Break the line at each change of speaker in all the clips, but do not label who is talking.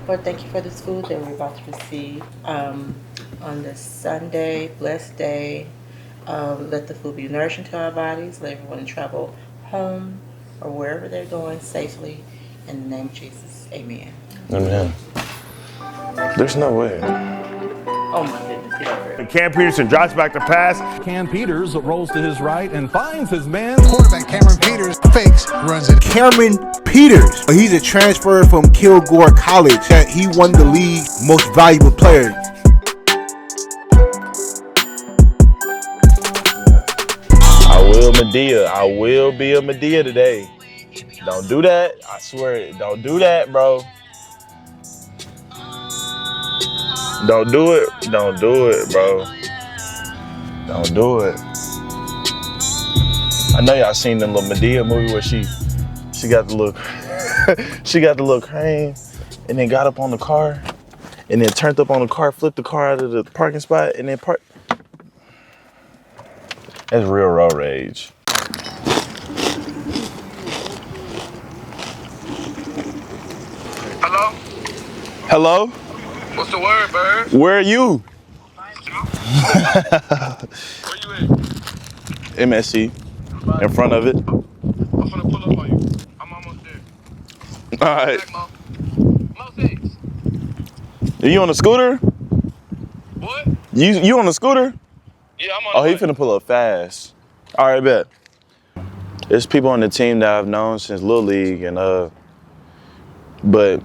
Lord, thank you for this food that we're about to receive on this Sunday, blessed day. Let the food be nourishing to our bodies. Let everyone travel home or wherever they're going safely. In the name of Jesus, amen.
Amen. There's no way.
Oh my goodness, get over it.
Cam Peterson drops back to pass.
Cam Peters rolls to his right and finds his man.
Quarterback Cameron Peters fakes, runs it.
Cameron Peters, he's a transfer from Kilgore College. He won the league most valuable player.
I will Medea. I will be a Medea today. Don't do that. I swear, don't do that, bro. Don't do it. Don't do it, bro. Don't do it. I know y'all seen the little Medea movie where she got the look she got the little crane and then got up on the car and then turned up on the car, flipped the car out of the parking spot and then parked. That's real road rage.
Hello?
Hello?
What's the word, bird?
Where are you?
Where you at?
MSC. In front of it.
I'm finna pull up on you. I'm almost there.
All right.
Back, Mo 6.
Are you on the scooter?
What?
You on the scooter?
Yeah, I'm on
Oh,
the
he
way.
finna pull up fast. All right, bet. There's people on the team that I've known since Little League, and but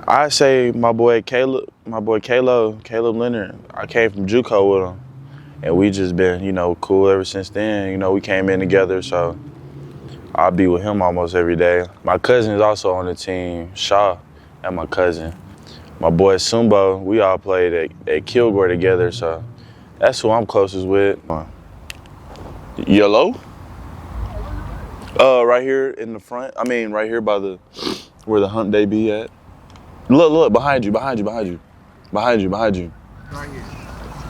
I say my boy Caleb Leonard. I came from JUCO with him, and we just been, cool ever since then. We came in together, so I'll be with him almost every day. My cousin is also on the team, Shaw, and my cousin. My boy Sumbo, we all played at Kilgore together, so that's who I'm closest with. Yellow? Right here in the front. I mean, right here by where the hump day be at. Look, behind you.
Right here.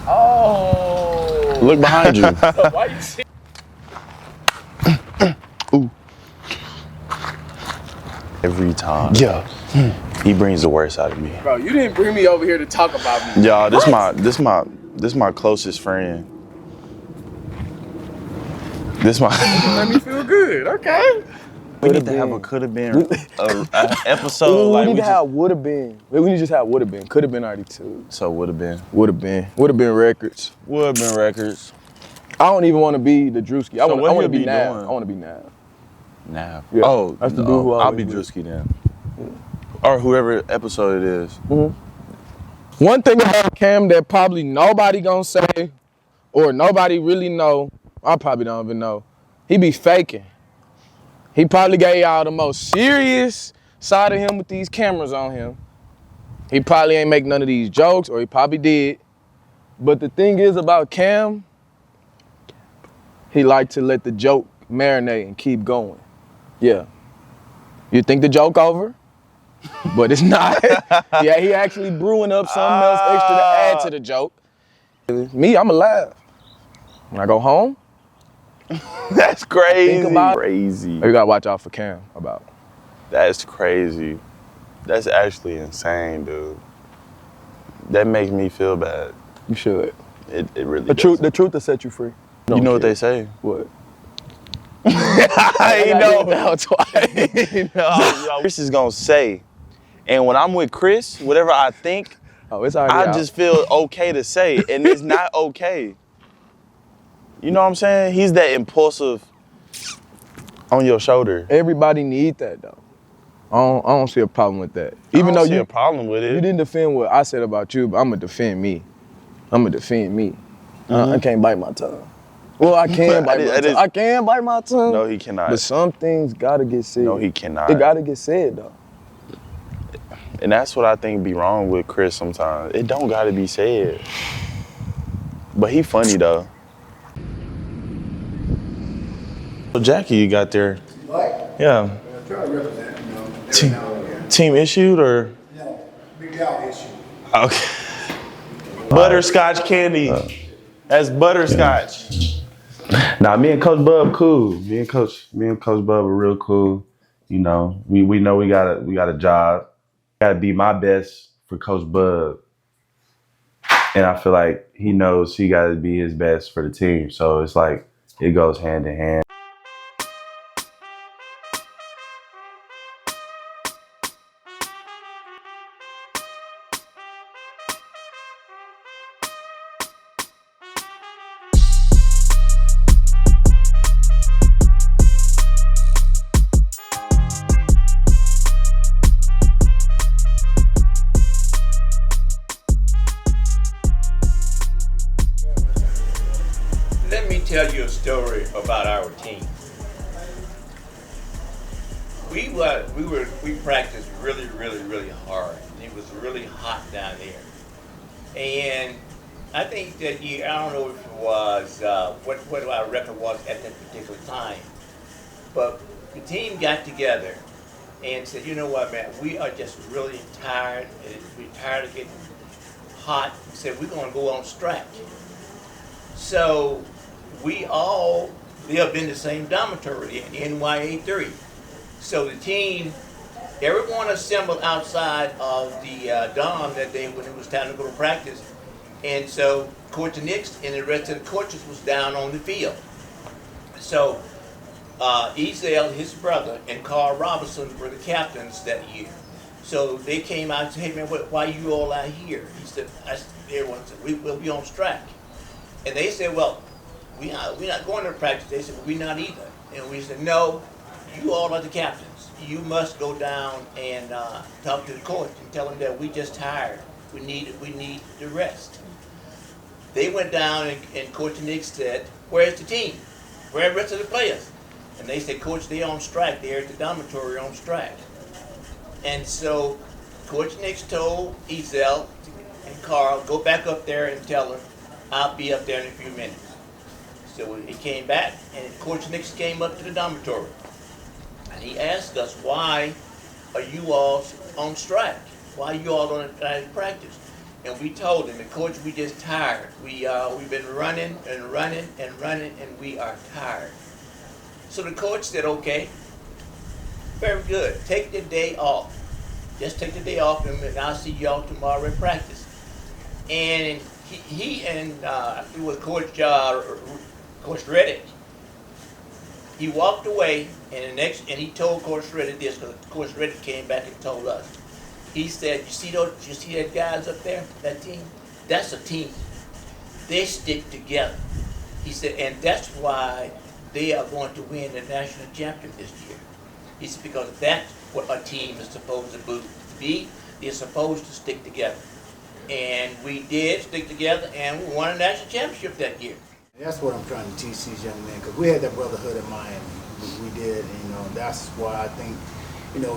Oh. Look behind you.
Why you see?
Ooh. Every time.
Yeah.
He brings the worst out of me.
Bro, you didn't bring me over here to talk about me.
Y'all, this my closest friend. This my
Let me feel good, okay?
We need to have a could have been a episode.
We
like
need to have would have been. We need to just have would have been. Could have been already too.
So would have been.
Would have been. Would have been records.
Would have been records.
I don't even want to be the Drewski. I
So
want
what
to
you
be
be
Nav.
doing?
I want to be Nav.
Nah.
Yeah,
Oh,
that's the dude who
I'll
always
be
wins.
Drewski then. Or whoever episode it is.
One thing about Cam that probably nobody gonna say, or nobody really know, I probably don't even know. He be faking. He probably gave y'all the most serious side of him with these cameras on him. He probably ain't make none of these jokes, or he probably did. But the thing is about Cam, he like to let the joke marinate and keep going. Yeah. You think the joke over? But it's not. Yeah, he actually brewing up something else extra to add to the joke. Me, I'ma laugh. When I go home,
That's crazy.
think about it.
Crazy.
You gotta watch out for Cam about.
That's crazy. That's actually insane, dude. That makes me feel bad.
You should.
It really
The
does.
truth will set you free.
You know what they say?
What?
I know.
Now twice.
Chris is gonna say, and when I'm with Chris, whatever I think,
Oh, it's already
I
out.
just feel okay to say, and it's not okay. You know what I'm saying? He's that impulsive on your shoulder.
Everybody need that though. I don't see a problem with that.
I
Even
don't
though
see
you
a problem with it.
You didn't defend what I said about you, but I'm gonna defend me. I can't bite my tongue. Well, I can bite my tongue. I can bite my tongue.
No, he cannot.
But some things gotta get said.
No, he cannot.
It gotta get said though.
And that's what I think be wrong with Chris sometimes. It don't gotta be said. But he funny though. So Jackie, you got there.
What?
Yeah.
I'm trying to represent, every now and again.
Team issued or?
No, big out issue.
Okay. Butterscotch candy. That's butterscotch.
Nah, me and Coach Bub cool. Me and Coach Bub are real cool. We know we got a job. Gotta be my best for Coach Bub. And I feel like he knows he got to be his best for the team. So it's like it goes hand in hand.
Let me tell you a story about our team. We practiced really hard. It was really hot down there, and I think that year, I don't know if it was what our record was at that particular time, but the team got together and said, you know what, man, we are just really tired. We're tired of getting hot. We said we're going to go on strike. So we all lived in the same dormitory in NYA3. So the team, everyone assembled outside of the dorm that day when it was time to go to practice. And so Coach Nix and the rest of the coaches was down on the field. So Ezel, his brother, and Carl Robinson were the captains that year. So they came out and said, hey man, why are you all out here? He said, everyone said, we'll be on strike. And they said, well, we're not going to practice. They said, well, we're not either. And we said, no, you all are the captains. You must go down and talk to the coach and tell him that we just tired. We need the rest. They went down and Coach Nick said, where's the team? Where are the rest of the players? And they said, Coach, they're on strike. They're at the dormitory on strike. And so Coach Nick told Ezel and Carl, go back up there and tell them, I'll be up there in a few minutes. So he came back, and Coach Nix came up to the dormitory. And he asked us, why are you all on strike? Why are you all on practice? And we told him, Coach, we just tired. We've been running, and we are tired. So the coach said, okay, very good. Take the day off. Just take the day off, and I'll see y'all tomorrow at practice. And he and it was Coach Reddick. He walked away, and he told Coach Reddick this, because Coach Reddick came back and told us. He said, you see that guys up there, that team? That's a team. They stick together. He said, and that's why they are going to win the national championship this year. He said, because that's what a team is supposed to be. They're supposed to stick together. And we did stick together, and we won a national championship that year.
That's what I'm trying to teach these young men, because we had that brotherhood in Miami. We did, and that's why I think,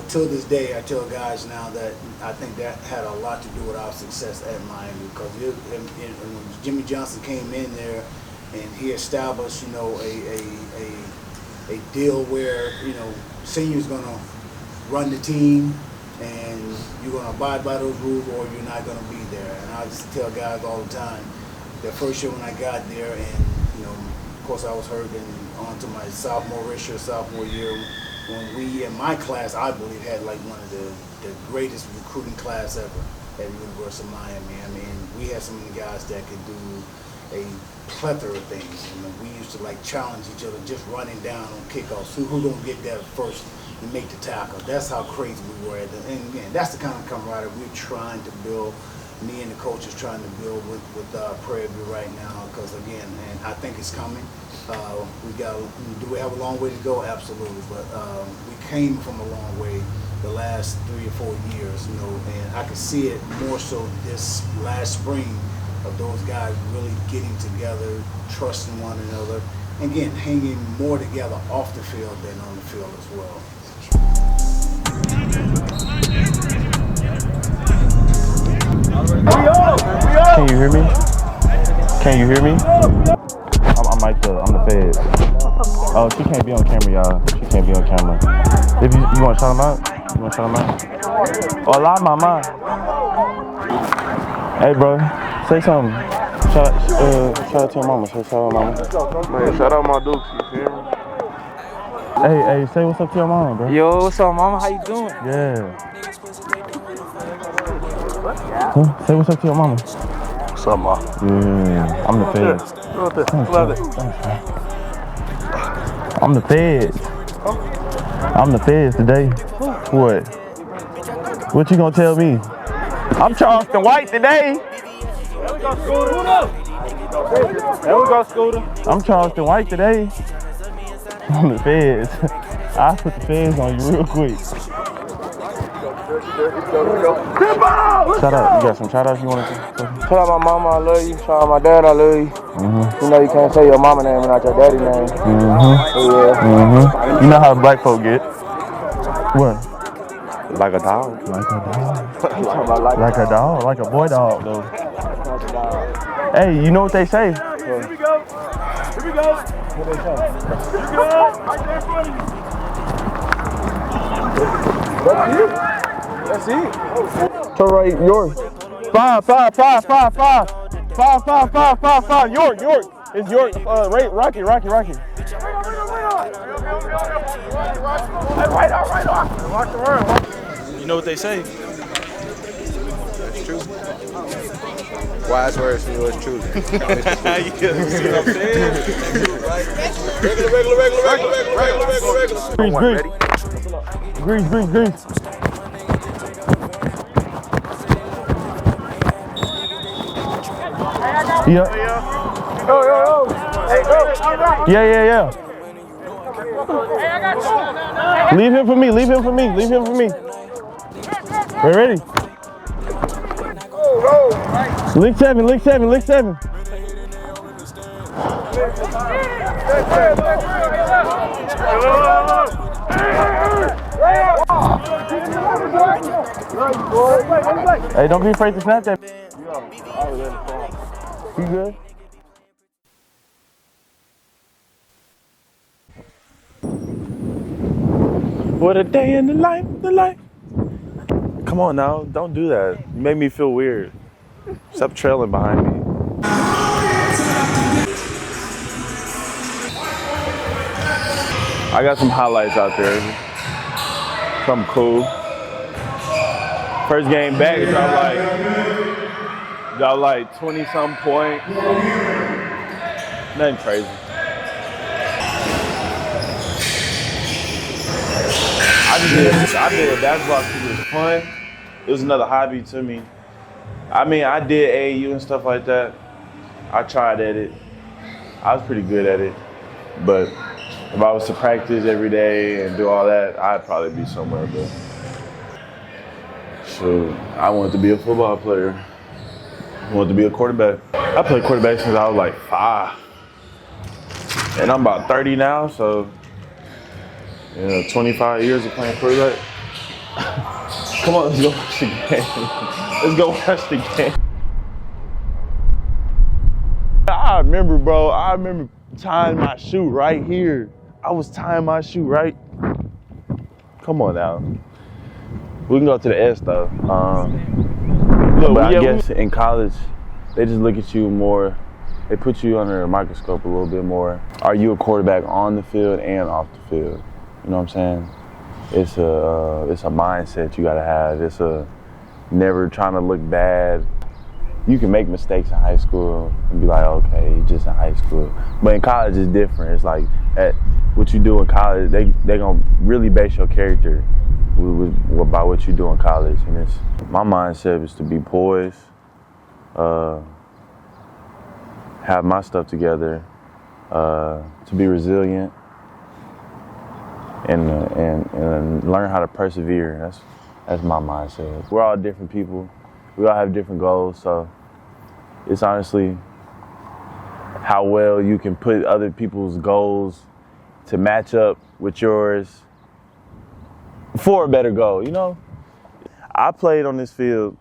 till this day, I tell guys now that I think that had a lot to do with our success at Miami, because when Jimmy Johnson came in there and he established, a deal where, seniors gonna run the team, and you're going to abide by those rules or you're not going to be there. And I just tell guys all the time, the first year when I got there, and of course I was hurt, and on to my sophomore year, when we in my class, I believe, had like one of the greatest recruiting class ever at the University of Miami. I mean, we had so many guys that could do a plethora of things. We used to like challenge each other just running down on kickoffs. Who gonna get there first and make the tackle? That's how crazy we were. And again, that's the kind of camaraderie we're trying to build. Me and the coach is trying to build with Prairie View right now. Because again, and I think it's coming. Do we have a long way to go? Absolutely. But we came from a long way the last 3 or 4 years, and I could see it more so this last spring of those guys really getting together, trusting one another, and again, hanging more together off the field than on the field as well.
Can you hear me? Can you hear me? I'm the feds. Oh, she can't be on camera, y'all. She can't be on camera. If you want to shout them out? You want to shout them out? Hola, mama. Hey, bro, say something. Shout out to your mama. Say shout out, mama.
Man, shout out my dukes, you feel me?
Hey, say what's up to your mama, bro.
Yo, what's up, mama? How you doing?
Yeah. Say what's up to your mama.
What's up, Ma?
Yeah, I'm the feds.
Love it.
I'm the feds. I'm the feds today. What? What you gonna tell me? I'm Charleston White today.
There we go, Scooter.
I'm Charleston White today. I'm the feds. I'll put the feds on you real quick. Shout out. You got some shout outs you want to do?
Shout out my mama, I love you. Shout out my dad, I love you. You know you can't say your mama name and not your daddy name.
You know how black folk get. What?
Like a dog.
Like a dog. Like a dog. Like a boy dog, though. Hey, you know what they say?
Here we go. What they say? You good? Right there in front of you.
That's it. Turn right, York. 5, 5, 5, 5, 5. 5, 5, 5, 5, 5. York. It's York. Rocky.
Right on. Watch the run.
You know what they say?
That's true. Wise words from yours truly.
You see what I'm saying?
Regular. Grease. Yeah.
Yo. Hey, go.
Yeah. Leave him for me. Ready? Lick 7. Hey, don't be afraid to snap that. You good?
What a day in the life. Come on now, don't do that. You make me feel weird. Stop trailing behind me. I got some highlights out there. Something cool. First game back, got like 20-some points. Nothing crazy. I did basketball because it was fun. It was another hobby to me. I mean, I did AAU and stuff like that. I tried at it. I was pretty good at it. But if I was to practice every day and do all that, I'd probably be somewhere. But shoot, I wanted to be a football player. I wanted to be a quarterback. I played quarterback since I was like 5. And I'm about 30 now, so 25 years of playing quarterback. Come on, let's go watch the game. I remember tying my shoe right here. I was tying my shoe right. Come on now. We can go to the S though. I guess in college, they just look at you more. They put you under a microscope a little bit more. Are you a quarterback on the field and off the field? You know what I'm saying? It's a mindset you gotta have. It's a never trying to look bad. You can make mistakes in high school and be like, okay, you're just in high school. But in college, it's different. It's like what you do in college, they gonna really base your character by what you do in college. And my mindset is to be poised, have my stuff together, to be resilient, and learn how to persevere. That's my mindset. We're all different people. We all have different goals, so it's honestly how well you can put other people's goals to match up with yours for a better goal, you know? I played on this field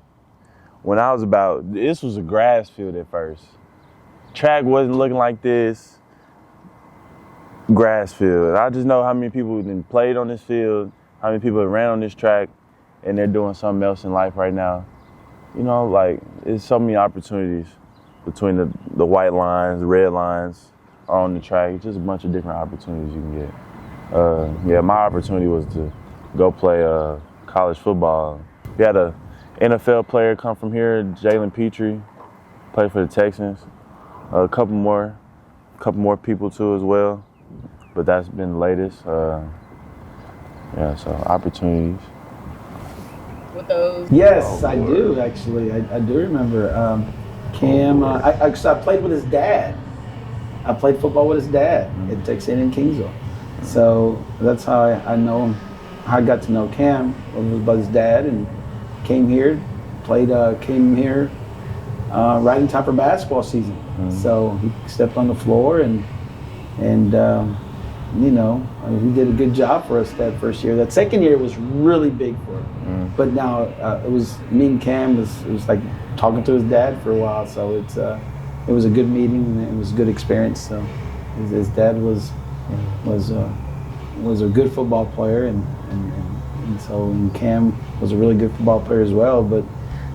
when I was this was a grass field at first. Track wasn't looking like this. Grass field. I just know how many people played on this field, how many people ran on this track, and they're doing something else in life right now. You know, like, there's so many opportunities between the white lines, the red lines are on the track. It's just a bunch of different opportunities you can get. My opportunity was to go play college football. You had NFL player come from here, Jalen Petrie, played for the Texans. A couple more people too as well, but that's been the latest. Yeah, so opportunities.
With those?
Yes, I do actually. I do remember Cam. I played with his dad. I played football with his dad at Texas A&M Kingsville. So that's how I know him. How I got to know Cam was by his dad, and came here, came here right in time for basketball season. So he stepped on the floor and you know, he did a good job for us that first year. That second year was really big for him. But now it was me and Cam it was like talking to his dad for a while. So it was a good meeting and it was a good experience. So his dad was a good football player and Cam was a really good football player as well, but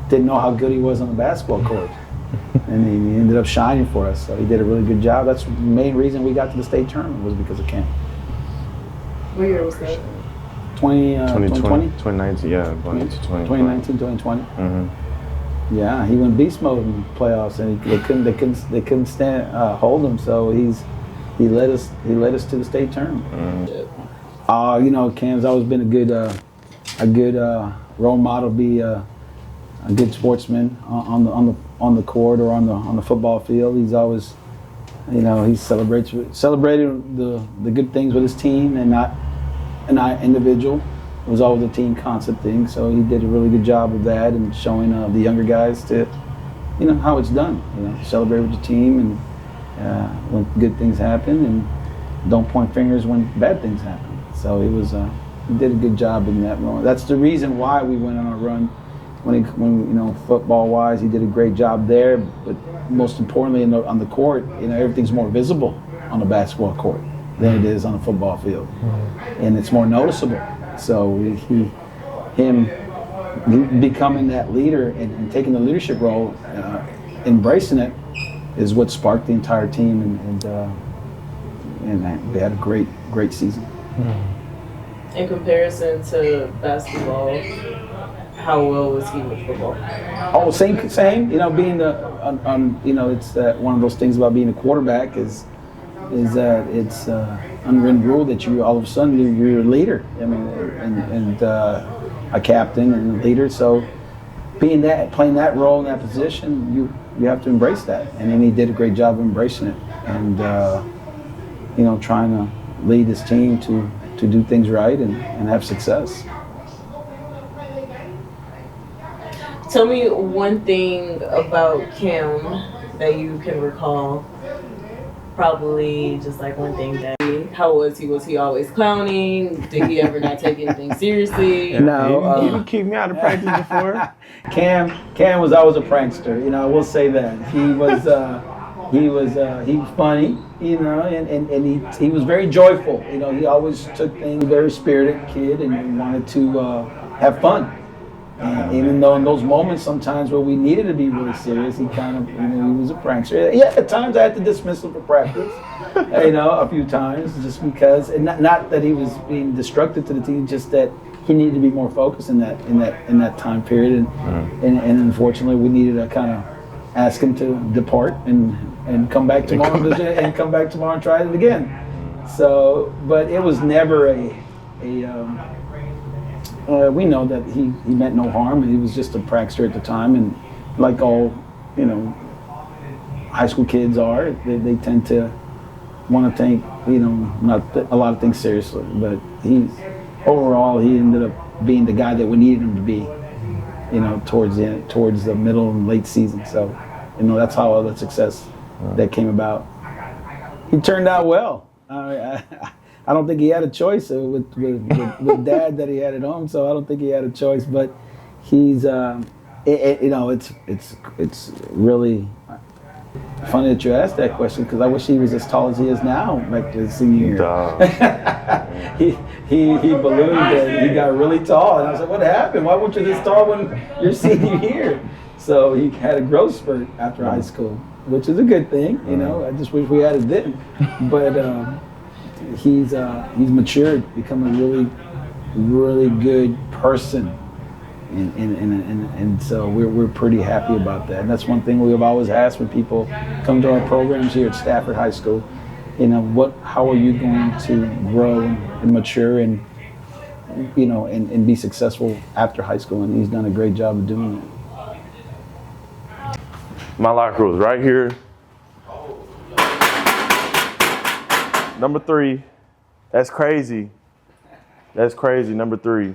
didn't know how good he was on the basketball court. And he ended up shining for us, so he did a really good job. That's the main reason we got to the state tournament was because of Cam.
What year was that?
2020?
2019, yeah, going into
2019, 2020. Yeah, he went beast mode in the playoffs, and they couldn't hold him. So he led us to the state tournament. You know, Cam's always been a good role model, be a good sportsman on the court or on the football field. He's always, you know, he celebrated the good things with his team and not an individual. It was always a team concept thing. So he did a really good job of that and showing the younger guys to, you know, how it's done. You know, celebrate with your team and when good things happen, and don't point fingers when bad things happen. So he did a good job in that role. That's the reason why we went on our run. When you know, football-wise, he did a great job there. But most importantly, on the court, you know, everything's more visible on the basketball court than it is on the football field, and it's more noticeable. So him becoming that leader and taking the leadership role, embracing it, is what sparked the entire team, and they had a great season.
In comparison to basketball, how well was he with football?
Oh, same. You know, being you know, it's one of those things about being a quarterback is that it's unwritten rule that you all of a sudden you're a leader. I mean, and a captain and a leader. So playing that role in that position, you have to embrace that. And then he did a great job of embracing it, and you know, trying to lead his team to do things right and have success.
Tell me one thing about Cam that you can recall. Probably just like one thing that. How was he? Was he always clowning? Did he ever not take anything seriously?
No.
You keep me out of practice before.
Cam was always a prankster. You know, I will say that he was funny. You know, and he was very joyful. You know, he always took things very spirited kid and wanted to have fun. Even though in those moments, sometimes where we needed to be really serious, he kind of, you know, he was a prankster. Yeah, at times I had to dismiss him for practice, you know, a few times, just because, and not that he was being destructive to the team, just that he needed to be more focused in that time period, and unfortunately we needed to kind of ask him to depart and come back tomorrow and try it again. So, but it was never we know that he meant no harm. He was just a prankster at the time, and like all, you know, high school kids are, they tend to want to take, you know, not a lot of things seriously. But overall he ended up being the guy that we needed him to be, you know, towards the middle and late season. So, you know, that's how all the success that came about. He turned out well. I don't think he had a choice with Dad that he had at home, so I don't think he had a choice. But he's, you know, it's really funny that you asked that question, because I wish he was as tall as he is now back to his senior year. he ballooned and he got really tall, and I was like, what happened? Why weren't you this tall when your senior year? So he had a growth spurt after high school, which is a good thing. You know, I just wish we had it then. But he's matured, become a really, really good person, And so we're pretty happy about that. And that's one thing we've always asked when people come to our programs here at Stafford High School. How are you going to grow and mature and be successful after high school? And he's done a great job of doing it.
My locker was right here. Number 3. That's crazy. That's crazy. Number 3.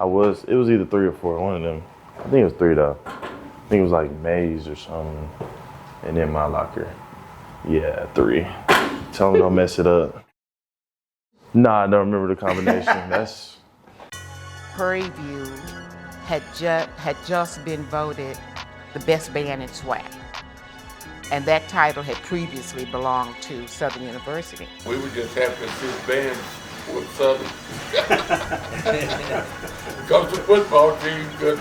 It was either 3 or 4, one of them. I think it was 3 though. I think it was like Mays or something. And then my locker. Yeah, 3. Tell them don't mess it up. Nah, I don't remember the combination. That's
Prairie View had just been voted the best band in SWAC. And that title had previously belonged to Southern University.
We were just happy to see bands with Southern. Because the football team could.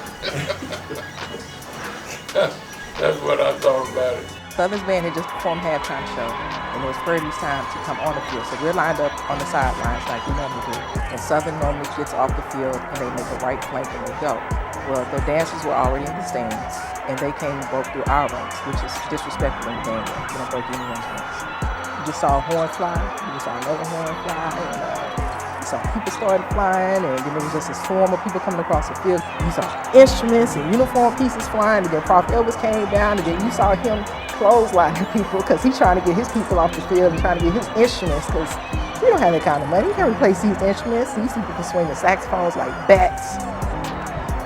That's what I thought about it.
Southern's band had just performed halftime show, and it was Prairie View's time to come on the field. So we're lined up on the sidelines like we normally do. And Southern normally gets off the field and they make a right flank and we go. Well, the dancers were already in the stands, and they came and broke through our ranks, which is disrespectful in the game. You don't break anyone's ranks. You just saw a horn fly, you just saw another horn fly, and you saw people started flying, and then there was just a swarm of people coming across the field. You saw instruments and uniform pieces flying, and then Prof. Elvis came down, and then you saw him clotheslining people because he's trying to get his people off the field and trying to get his instruments, because we don't have that kind of money. You can't replace these instruments. These people can swing the saxophones like bats,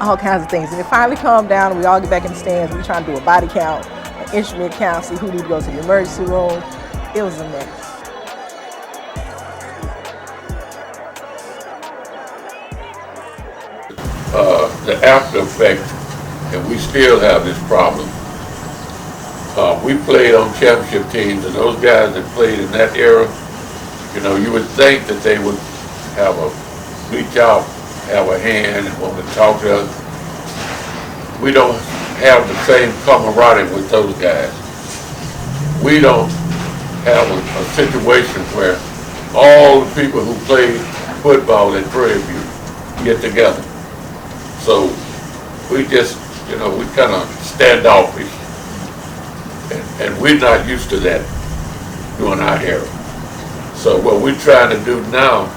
all kinds of things. And it finally calmed down, and we all get back in the stands. We're trying to do a body count, an instrument count, see who need to go to the emergency room. It was a mess.
The after effect, and we still have this problem. We played on championship teams, and those guys that played in that era, you would think that they would have reach out, have a hand, and want to talk to us. We don't have the same camaraderie with those guys. We don't have a situation where all the people who played football at Prairie View get together. So we just, we kind of standoffish. And we're not used to that during our era. So what we're trying to do now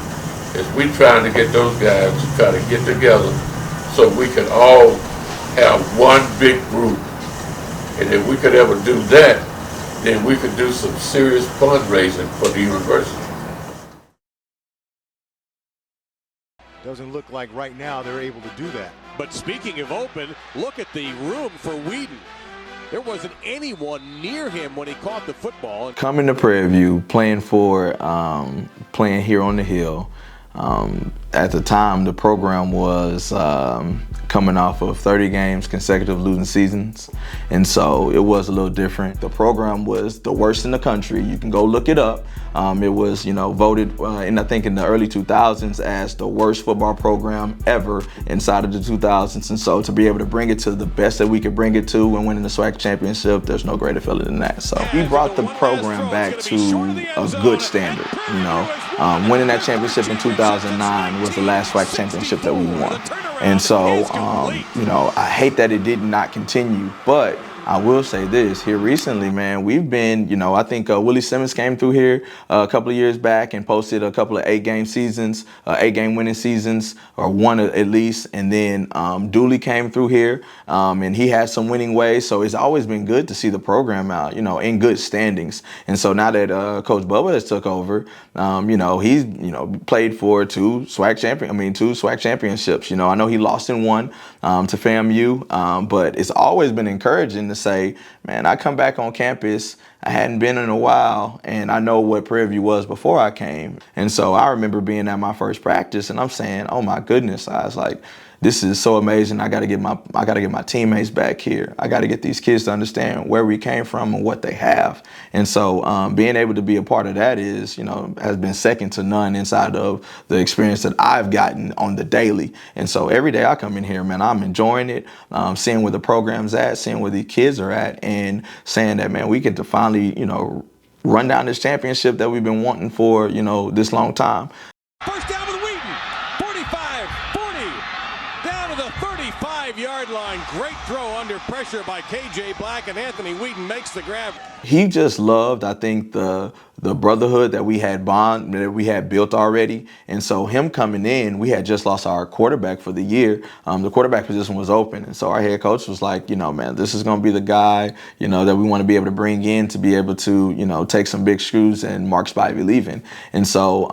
is we're trying to get those guys to try to get together so we can all have one big group. And if we could ever do that, then we could do some serious fundraising for the university.
Doesn't look like right now they're able to do that. But speaking of open, look at the room for Whedon. There wasn't anyone near him when he caught the football.
Coming to Prairie View, playing here on the Hill. At the time, the program was coming off of 30 games, consecutive losing seasons, and so it was a little different. The program was the worst in the country. You can go look it up. It was, voted, I think in the early 2000s as the worst football program ever inside of the 2000s, and so to be able to bring it to the best that we could bring it to and winning the SWAC championship, there's no greater feeling than that. So we brought the program back to a good standard. Winning that championship in 2009 was the last SWAC championship that we won. And so, I hate that it did not continue, but I will say this, here recently, man, we've been, I think Willie Simmons came through here a couple of years back and posted a couple of 8-game seasons, 8-game winning seasons, or one at least, and then Dooley came through here, and he had some winning ways, so it's always been good to see the program out, in good standings. And so now that Coach Bubba has took over, he's, played for two SWAC championships. I know he lost in one to FAMU, but it's always been encouraging to say, man, I come back on campus, I hadn't been in a while, and I know what Prairie View was before I came. And so I remember being at my first practice, and I'm saying, oh my goodness, I was like, this is so amazing. I got to get my teammates back here. I got to get these kids to understand where we came from and what they have. And so being able to be a part of that is, has been second to none inside of the experience that I've gotten on the daily. And so every day I come in here, man, I'm enjoying it, seeing where the program's at, seeing where the kids are at, and saying that, man, we get to finally, run down this championship that we've been wanting for, this long time.
First down with Wheaton, 45, 40, down to the 35. line. Great throw under pressure by KJ Black, and Anthony Wheaton makes the grab.
He just loved, I think, the brotherhood that we had built already. And so him coming in, we had just lost our quarterback for the year. The quarterback position was open. And so our head coach was like, you know, man, this is going to be the guy, you know, that we want to be able to bring in to be able to, you know, take some big shoes and Mark Spivey leaving. And so,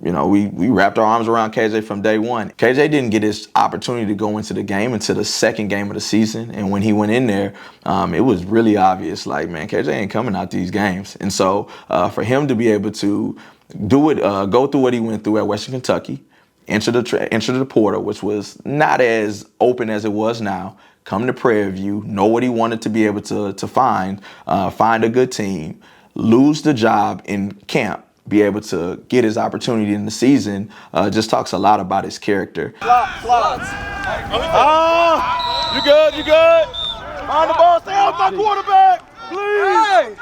you know, we wrapped our arms around KJ from day one. KJ didn't get his opportunity to go into the game until the second game of the season. And when he went in there, it was really obvious, like, man, KJ ain't coming out these games. And so for him to be able to do it, go through what he went through at Western Kentucky, enter the portal, which was not as open as it was now, come to Prairie View, know what he wanted to be able to find a good team, lose the job in camp, be able to get his opportunity in the season, just talks a lot about his character.
You good? You good? On the ball, stay off my quarterback, please.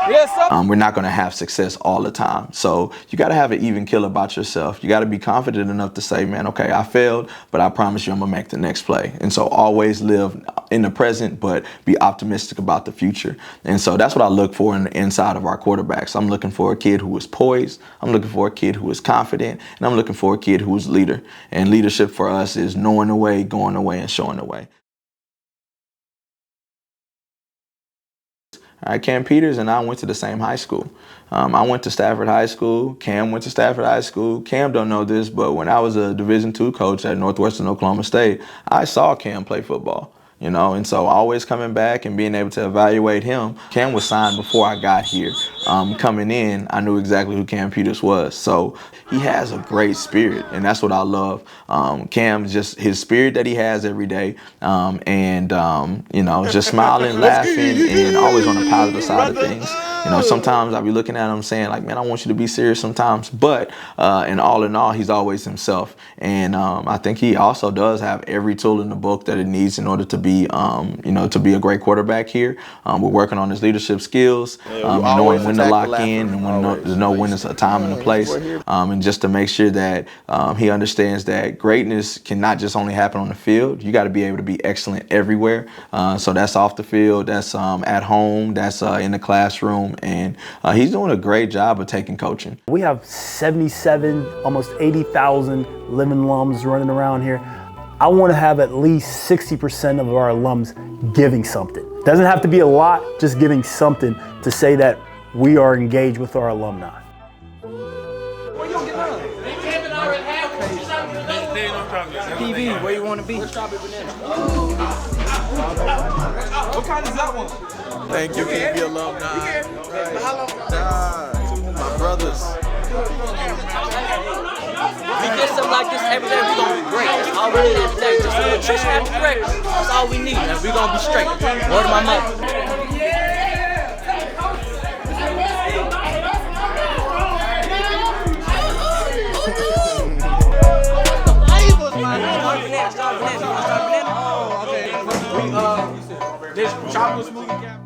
Yes, sir. We're not going to have success all the time. So you got to have an even keel about yourself. You got to be confident enough to say, man, okay, I failed, but I promise you I'm going to make the next play. And so always live in the present, but be optimistic about the future. And so that's what I look for in the inside of our quarterbacks. I'm looking for a kid who is poised. I'm looking for a kid who is confident. And I'm looking for a kid who is a leader. And leadership for us is knowing the way, going the way, and showing the way. All right, Cam Peters and I went to the same high school. I went to Stafford High School. Cam went to Stafford High School. Cam don't know this, but when I was a Division II coach at Northwestern Oklahoma State, I saw Cam play football. You know, and so always coming back and being able to evaluate him. Cam was signed before I got here. Coming in, I knew exactly who Cam Peters was. So he has a great spirit, and that's what I love. Cam, just his spirit that he has every day, you know, just smiling, laughing, and always on the positive side of things. You know, sometimes I'll be looking at him saying, like, man, I want you to be serious sometimes. But in all, he's always himself. And I think he also does have every tool in the book that it needs in order to be, you know, to be a great quarterback here. We're working on his leadership skills, knowing when to lock in and when it's a time and a place. And just to make sure that he understands that greatness cannot just only happen on the field. You got to be able to be excellent everywhere. So that's off the field, that's at home, that's in the classroom. And he's doing a great job of taking coaching.
We have 77, almost 80,000 living alums running around here. I want to have at least 60% of our alums giving something. Doesn't have to be a lot, just giving something to say that we are engaged with our alumni.
PV, where you want to be? What kind is that one?
Thank you, PV alumni. My brothers.
We get something like this every day, we're going to be great. That's all we need every day. Just some nutrition after breakfast. That's all we need, and we're going to be straight. Word to my mother. This chocolate smoothie cap.